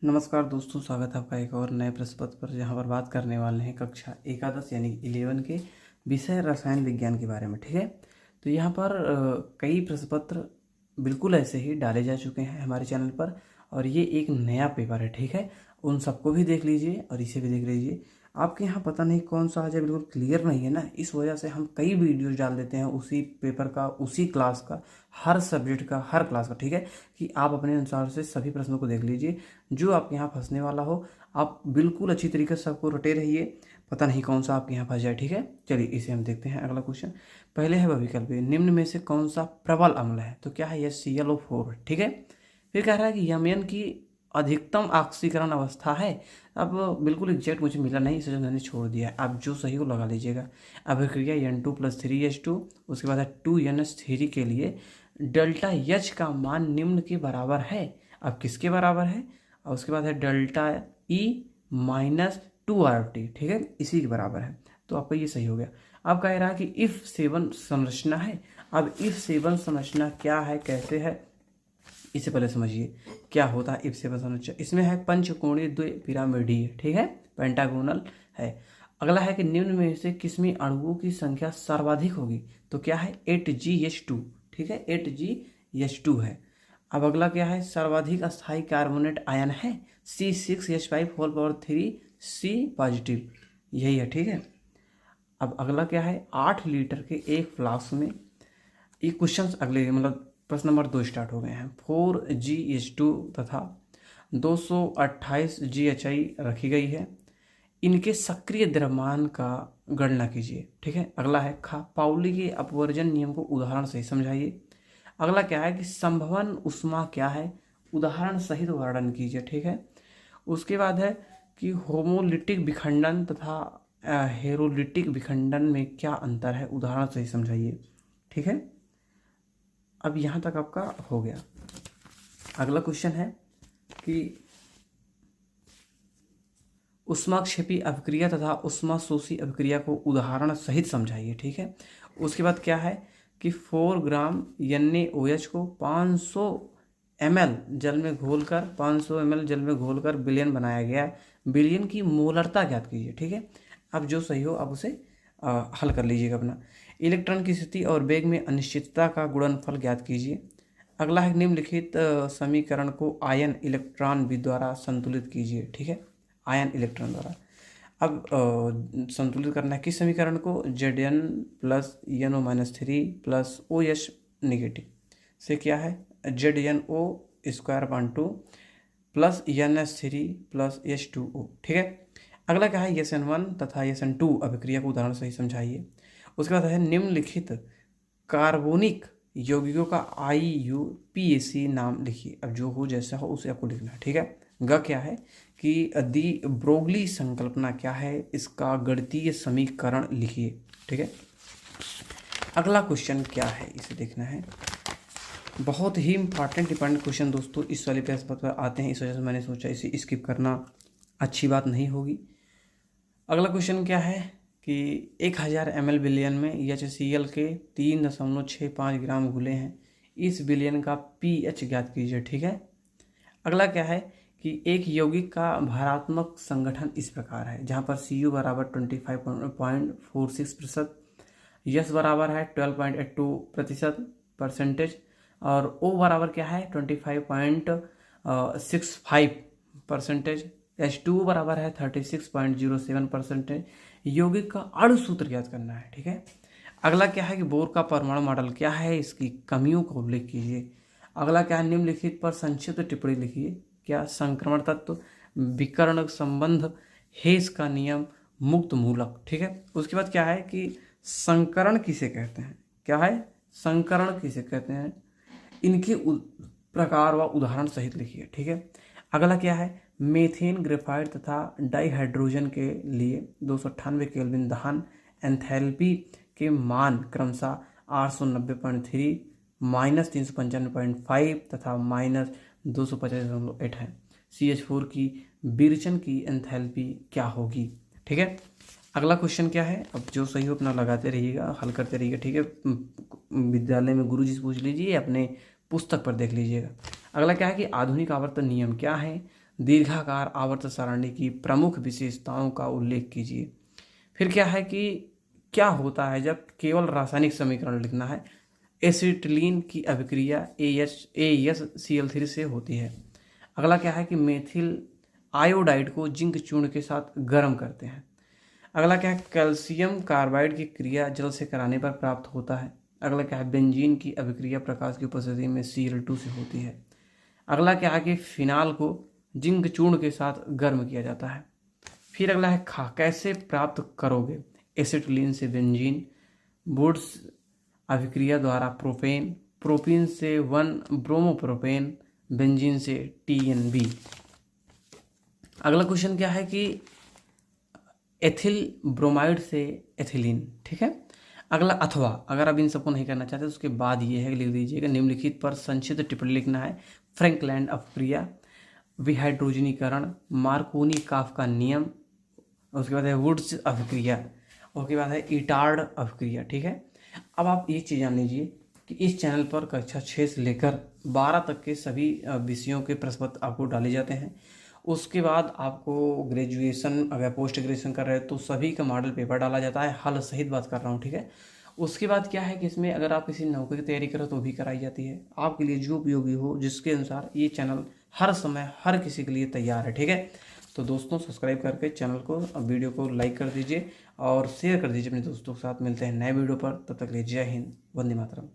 नमस्कार दोस्तों, स्वागत है आपका एक और नए प्रश्न पत्र पर, जहां पर बात करने वाले हैं कक्षा एकादश यानी 11 के विषय रसायन विज्ञान के बारे में। ठीक है, तो यहां पर कई प्रश्न पत्र बिल्कुल ऐसे ही डाले जा चुके हैं हमारे चैनल पर, और ये एक नया पेपर है। ठीक है, उन सबको भी देख लीजिए और इसे भी देख लीजिए। आपके यहाँ पता नहीं कौन सा आज बिल्कुल क्लियर नहीं है ना, इस वजह से हम कई वीडियोज डाल देते हैं उसी पेपर का, उसी क्लास का, हर सब्जेक्ट का, हर क्लास का। ठीक है, कि आप अपने अनुसार से सभी प्रश्नों को देख लीजिए। जो आपके यहाँ फंसने वाला हो, आप बिल्कुल अच्छी तरीके से सबको रटे रहिए, पता नहीं कौन सा आपके यहाँ फंस जाए। ठीक है, चलिए इसे हम देखते हैं। अगला क्वेश्चन पहले है विकल्प, निम्न में से कौन सा प्रबल अम्ल है? तो क्या है? ये ClO4। ठीक है, फिर कह रहा है कि यमन की अधिकतम ऑक्सीकरण अवस्था है। अब बिल्कुल एग्जैक्ट मुझे मिला नहीं, इसे मैंने छोड़ दिया है। आप जो सही को लगा लीजिएगा। अभिक्रिया N2+3H2, उसके बाद है 2NH3 के लिए डेल्टा H का मान निम्न के बराबर है। अब किसके बराबर है? और उसके बाद है डेल्टा E माइनस 2RT। ठीक है, इसी के बराबर है, तो आपका ये सही हो गया। अब कह रहा है कि इफ सेवन संरचना है। अब इफ सेवन संरचना क्या है, कैसे है, इससे पहले समझिए क्या होता है इफ सेवन संरचना। इसमें है पंचकोणीय द्विपिरामिडीय। ठीक है, पेंटागोनल है। अगला है कि निम्न में से किसमें अणुओं की संख्या सर्वाधिक होगी? तो क्या है? 8GH2। ठीक है, 8GH2 है। अब अगला क्या है? सर्वाधिक अस्थायी कार्बोनेट आयन है C6H5 C पॉजिटिव, यही है। ठीक है, अब अगला क्या है? 8 लीटर के एक फ्लास्क में, ये क्वेश्चन अगले मतलब प्रश्न नंबर 2 स्टार्ट हो गए हैं। 4GH2 तथा 228GHI रखी गई है, इनके सक्रिय द्रव्यमान का गणना कीजिए। ठीक है, अगला है पाउली के अपवर्जन नियम को उदाहरण से समझाइए। अगला क्या है कि संभवन उष्मा क्या है, उदाहरण सहित वर्णन कीजिए। ठीक है, उसके बाद है कि होमोलिटिक विखंडन तथा हेरोलिटिक विखंडन में क्या अंतर है, उदाहरण सहित समझाइए। ठीक है, अब यहाँ तक आपका हो गया। अगला क्वेश्चन है कि उष्माक्षेपी अभिक्रिया तथा उष्माशोषी अभिक्रिया को उदाहरण सहित समझाइए। ठीक है, उसके बाद क्या है कि 4 ग्राम NaOH को 500 ml जल में घोलकर 500 ml जल में घोलकर विलयन बनाया गया। विलयन की मोलरता ज्ञात कीजिए। ठीक है, अब जो सही हो आप उसे हल कर लीजिएगा अपना। इलेक्ट्रॉन की स्थिति और वेग में अनिश्चितता का गुणनफल ज्ञात कीजिए। अगला है निम्नलिखित समीकरण को आयन इलेक्ट्रॉन द्वारा संतुलित कीजिए। ठीक है, आयन इलेक्ट्रॉन द्वारा। अब संतुलित करना है किस समीकरण को? Zn plus NO-3 plus OH negative से क्या है? ZnO² plus NH3 plus H2O। ठीक है, अगला क्या है? SN1 तथा SN2 अभिक्रिया को उदाहरण सही समझाइए। उसके बाद है निम्नलिखित कार्बोनिक यौगिकों का IUPAC नाम लिखिए। अब जो हो जैसा हो उसे आपको लिखना है। ठीक है, ग क्या है कि दी ब्रोगली संकल्पना क्या है, इसका गणितीय समीकरण लिखिए। ठीक है, अगला क्वेश्चन क्या है इसे देखना है। बहुत ही इंपॉर्टेंट क्वेश्चन दोस्तों इस वाले पेज पर आते हैं, इस वजह से मैंने सोचा इसे स्किप करना अच्छी बात नहीं होगी। अगला क्वेश्चन क्या है कि 1000 ml विलयन में HCl के 3.65 ग्राम घुले हैं, इस विलयन का pH ज्ञात कीजिए। ठीक है, अगला क्या है कि एक यौगिक का भारात्मक संगठन इस प्रकार है, जहाँ पर Cu बराबर 25.46%, यस बराबर है 12.82% और O बराबर क्या है 25.65%, H2 बराबर है 36.07%। यौगिक का अणु सूत्र ज्ञात करना है। ठीक है, अगला क्या है कि बोर का परमाणु मॉडल क्या है, इसकी कमियों को उल्लेख कीजिए। अगला क्या है निम्नलिखित पर संक्षिप्त टिप्पणी लिखिए। क्या? संक्रमण तत्व, विकर्ण संबंध, हेस का नियम, मुक्त मूलक। ठीक है, उसके बाद क्या है कि संकरण किसे कहते हैं, क्या है संकरण किसे कहते हैं, इनके प्रकार व उदाहरण सहित लिखिए। ठीक है, अगला क्या है मेथेन ग्रेफाइट तथा डाइहाइड्रोजन के लिए 298 केल्विन दहन एंथैल्पी के मान क्रमशः 890.3 माइनस 395.5 तथा माइनस 250.8 है। CH4 की विरचन की एंथैल्पी क्या होगी? ठीक है, अगला क्वेश्चन क्या है, अब जो सही हो अपना लगाते रहिएगा, हल करते रहिएगा। ठीक है, विद्यालय में गुरुजी से पूछ लीजिए, अपने पुस्तक पर देख लीजिएगा। अगला क्या है कि आधुनिक आवर्तन नियम क्या है? दीर्घाकार आवर्त सारणी की प्रमुख विशेषताओं का उल्लेख कीजिए। फिर क्या है कि क्या होता है जब केवल रासायनिक समीकरण लिखना है। एसिटिलीन की अभिक्रिया AeSCl3 से होती है। अगला क्या है कि मेथिल आयोडाइड को जिंक चूर्ण के साथ गर्म करते हैं। अगला क्या है, कैल्शियम कार्बाइड की क्रिया जल से कराने पर प्राप्त होता है। अगला क्या है, बेंजीन की अभिक्रिया प्रकाश की उपस्थिति में Cl2 से होती है। अगला क्या है कि फिनाल को जिंक चूर्ण के साथ गर्म किया जाता है। फिर अगला है कैसे प्राप्त करोगे। एसिटिलीन से बेंजीन, वुड्स अभिक्रिया द्वारा प्रोपेन, प्रोपीन से 1 ब्रोमोप्रोपेन, बेंजीन से TNB। अगला क्वेश्चन क्या है कि एथिल ब्रोमाइड से एथिलीन, ठीक है। अगला अथवा, अगर आप इन सबको नहीं करना चाहते तो उसके बाद ये है, लिख दीजिएगा निम्नलिखित पर संक्षिप्त टिप्पणी लिखना है। फ्रैंकलैंड अपक्रिया, विहाइड्रोजनीकरण, मार्कोनी काफ का नियम, उसके बाद है वुड्स अभिक्रिया, उसके बाद है इटार्ड अभिक्रिया, ठीक है। अब आप ये चीज़ जान लीजिए कि इस चैनल पर कक्षा 6 से लेकर 12 तक के सभी विषयों के प्रश्न पत्र आपको डाले जाते हैं। उसके बाद आपको ग्रेजुएशन, अगर पोस्ट ग्रेजुएशन कर रहे हैं तो सभी का मॉडल पेपर डाला जाता है, हल सहित बात कर रहा हूँ, ठीक है। उसके बाद क्या है कि इसमें अगर आप किसी नौकरी की तैयारी करो तो भी कराई जाती है, आपके लिए जो उपयोगी हो, जिसके अनुसार ये चैनल हर समय हर किसी के लिए तैयार है, ठीक है। तो दोस्तों सब्सक्राइब करके चैनल को, वीडियो को लाइक कर दीजिए और शेयर कर दीजिए अपने दोस्तों के साथ। मिलते हैं नए वीडियो पर, तब तक के लिए जय हिंद, वंदे मातरम।